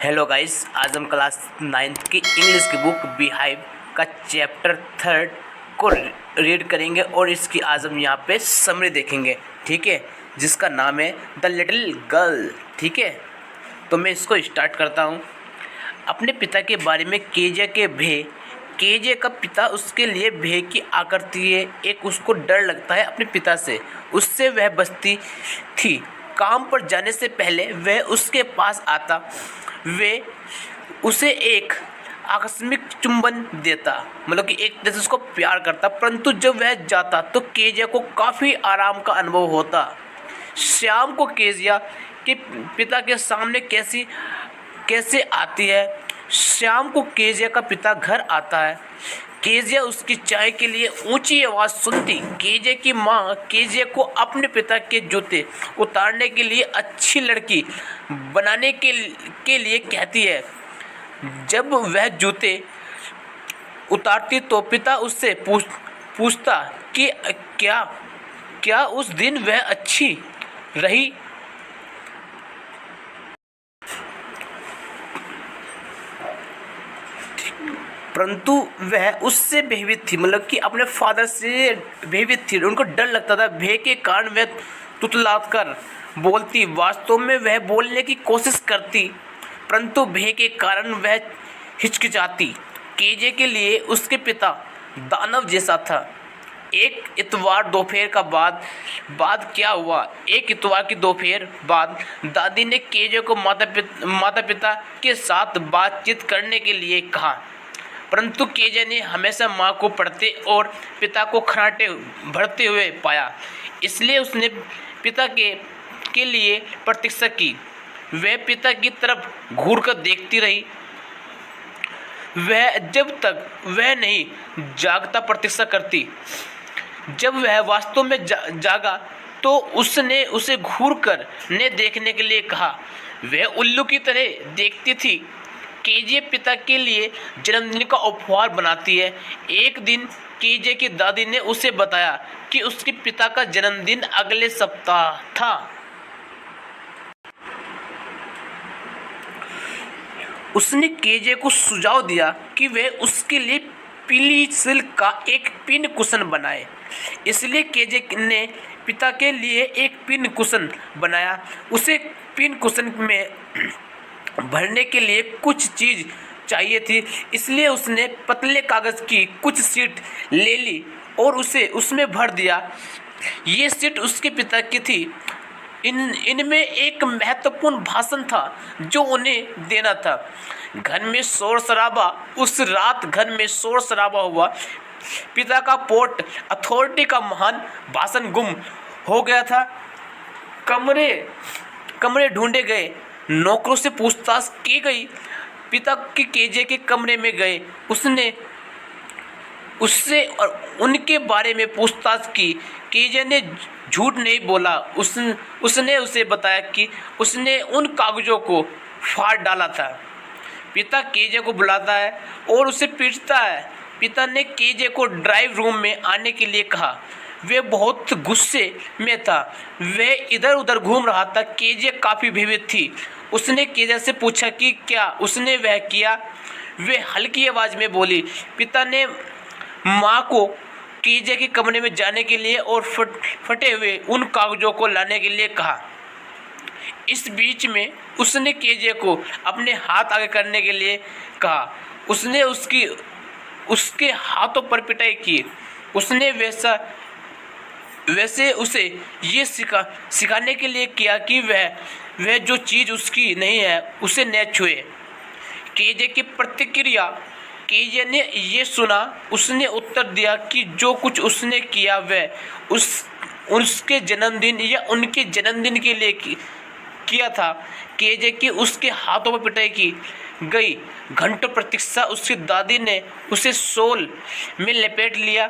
Hello guys, आज हम class 9th की इंग्लिश की बुक बिहाइव का चैप्टर 3 को रीड करेंगे और इसकी आज हम यहाँ पे समरी देखेंगे। ठीक है, जिसका नाम है द लिटिल गर्ल। ठीक है, तो मैं इसको स्टार्ट करता हूँ। अपने पिता के बारे में केजे का पिता उसके लिए भय की आकृति है। एक उसको डर लगता है अपने पिता से, उससे वह बचती थी। काम पर जाने से पहले वह उसके पास आता, वे उसे एक आकस्मिक चुंबन देता, मतलब कि एक जैसे उसको प्यार करता। परंतु जब वह जाता तो केजिया को काफ़ी आराम का अनुभव होता। शाम को केजिया के पिता के सामने कैसे आती है। शाम को केजिया का पिता घर आता है। केजिया उसकी चाय के लिए ऊंची आवाज़ सुनती। केजिया की माँ केजिया को अपने पिता के जूते उतारने के लिए अच्छी लड़की बनाने के लिए कहती है। जब वह जूते उतारती तो पिता उससे पूछता कि क्या उस दिन वह अच्छी रही। परंतु वह उससे भयभीत थी, मतलब कि अपने फादर से भयभीत थी। उनको डर लगता था। भय के कारण वह तुतलाकर बोलती। वास्तव में वह बोलने की कोशिश करती, परंतु भय के कारण वह हिचकिचाती। केजे के लिए उसके पिता दानव जैसा था। एक इतवार दोपहर का बाद क्या हुआ। एक इतवार की दोपहर बाद दादी ने केजे को माता पिता के साथ बातचीत करने के लिए कहा, परंतु केजे ने हमेशा माँ को पढ़ते और पिता को खर्राटे भरते हुए पाया। इसलिए उसने पिता के लिए प्रतीक्षा की। वह पिता की तरफ घूरकर देखती रही। वह जब तक वह नहीं जागता प्रतीक्षा करती। जब वह वास्तव में जागा तो उसने उसे घूरकर ने देखने के लिए कहा। वह उल्लू की तरह देखती थी। केजे पिता के लिए जन्मदिन का उपहार बनाती है। एक दिन केजे की दादी ने उसे बताया कि उसके पिता का जन्मदिन अगले सप्ताह था। उसने केजे को सुझाव दिया कि वह उसके लिए पीली सिल्क का एक पिन कुशन बनाए। इसलिए केजे ने पिता के लिए एक पिन कुशन बनाया। उसे पिन कुशन में भरने के लिए कुछ चीज चाहिए थी, इसलिए उसने पतले कागज की कुछ शीट ले ली और उसे उसमें भर दिया। ये शीट उसके पिता की थी। इनमें एक महत्वपूर्ण भाषण था जो उन्हें देना था। घर में शोर शराबा उस रात घर में शोर शराबा हुआ। पिता का पोर्ट अथॉरिटी का महान भाषण गुम हो गया था। कमरे ढूंढे गए, नौकरों से पूछताछ की गई। पिता के केजे के कमरे में गए। उससे और उनके बारे में पूछताछ की। केजे ने झूठ नहीं बोला। उसने उसे बताया कि उसने उन कागजों को फाड़ डाला था। पिता केजे को बुलाता है और उसे पीटता है। पिता ने केजे को ड्राइव रूम में आने के लिए कहा। वह बहुत गुस्से में था। वह इधर उधर घूम रहा था। केजे काफ़ी भयभीत थी। उसने केजे से पूछा कि क्या उसने वह किया। वह हल्की आवाज़ में बोली। पिता ने माँ को केजे के कमरे में जाने के लिए और फटे हुए उन कागजों को लाने के लिए कहा। इस बीच में उसने केजे को अपने हाथ आगे करने के लिए कहा। उसने उसके हाथों पर पिटाई की। उसने वैसे उसे ये सिखाने के लिए किया कि वह जो चीज़ उसकी नहीं है उसे न छुए। केजे की प्रतिक्रिया। केजे ने ये सुना। उसने उत्तर दिया कि जो कुछ उसने किया वह उसके जन्मदिन या उनके जन्मदिन के लिए किया था। केजे की उसके हाथों पर पिटाई की गई। घंटों प्रतीक्षा। उसकी दादी ने उसे शॉल में लपेट लिया।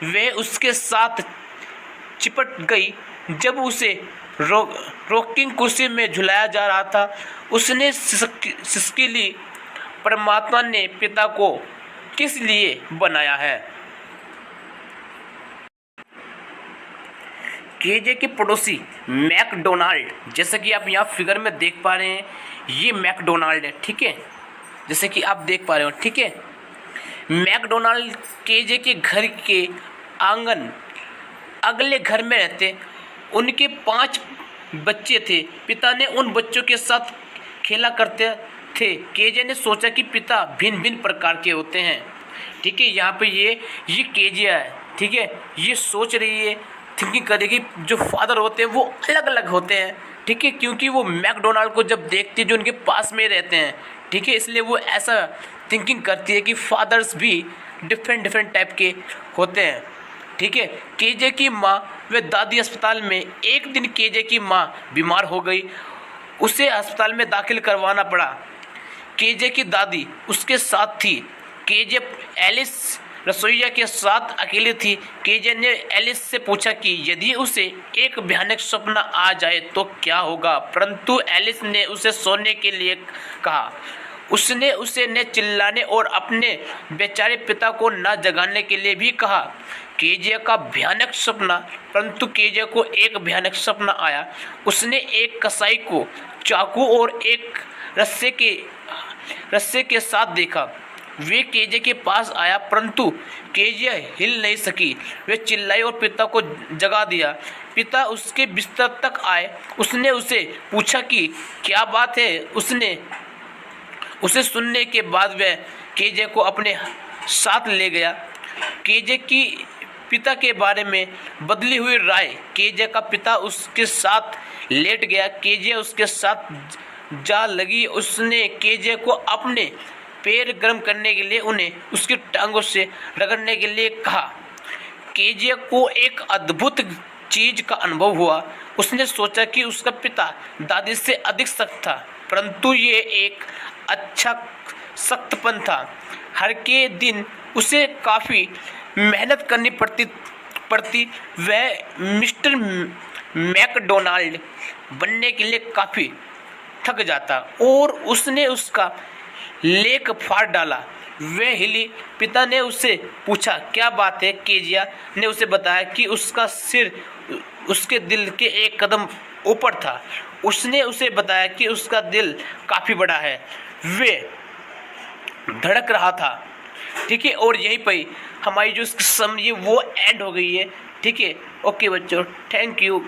वह उसके साथ चिपट गई। जब उसे रॉकिंग कुर्सी में झुलाया जा रहा था उसने सिसकी ली। परमात्मा ने पिता को किस लिए बनाया है। केजे के पड़ोसी मैकडोनाल्ड, जैसे कि आप यहाँ फिगर में देख पा रहे हैं, ये मैकडोनाल्ड है, ठीक है, जैसे कि आप देख पा रहे हो, ठीक है। मैकडोनाल्ड केजे के घर के आंगन अगले घर में रहते। उनके 5 बच्चे थे। पिता ने उन बच्चों के साथ खेला करते थे। केजे ने सोचा कि पिता भिन्न भिन्न प्रकार के होते हैं, ठीक है। यहाँ पे ये केजिया है, ठीक है, ये सोच रही है, थिंकिंग कर रही है कि जो फादर होते हैं वो अलग अलग होते हैं, ठीक है, क्योंकि वो मैकडोनाल्ड को जब देखती है जो उनके पास में रहते हैं, ठीक है, इसलिए वो ऐसा थिंकिंग करती है कि फादर्स भी डिफरेंट टाइप के होते हैं, ठीक है। केजे की माँ व दादी अस्पताल में। एक दिन केजे की माँ बीमार हो गई, उसे अस्पताल में दाखिल करवाना पड़ा। केजे की दादी उसके साथ थी। केजे एलिस रसोइया के साथ अकेली थी। केजे ने एलिस से पूछा कि यदि उसे एक भयानक सपना आ जाए तो क्या होगा, परंतु एलिस ने उसे सोने के लिए कहा। उसने उसे न चिल्लाने और अपने बेचारे पिता को न जगाने के लिए भी कहा। केजे का भयानक सपना, परंतु केजे को एक भयानक सपना आया। उसने एक कसाई को चाकू और एक रस्से के साथ देखा। वे केजे के पास आया, परंतु केजे हिल नहीं सकी। वे चिल्लाई और पिता को जगा दिया। पिता उसके बिस्तर तक आए। उसने उसे पूछा कि क्या बात है। उसे सुनने के बाद वह केजे को अपने साथ ले गया। केजे की पिता के बारे में बदली हुई राय। केजे का पिता उसके साथ लेट गया। केजे उसके साथ जा लगी। उसने केजे को अपने पैर गर्म करने के लिए उन्हें उसकी टांगों से रगड़ने के लिए कहा। केजे को एक अद्भुत चीज का अनुभव हुआ। उसने सोचा कि उसका पिता दादी से अधिक सख्त था, परंतु ये एक अच्छा सख्तपन था। हर के दिन उसे काफ़ी मेहनत करनी पड़ती। वह मिस्टर मैकडोनाल्ड बनने के लिए काफ़ी थक जाता और उसने उसका लेक फाड़ डाला। वह हिली। पिता ने उससे पूछा क्या बात है। केजिया ने उसे बताया कि उसका सिर उसके दिल के एक कदम ऊपर था। उसने उसे बताया कि उसका दिल काफ़ी बड़ा है, वे धड़क रहा था, ठीक है। और यहीं पर हमारी जो समझिए वो एंड हो गई है, ठीक है। ओके बच्चों, थैंक यू।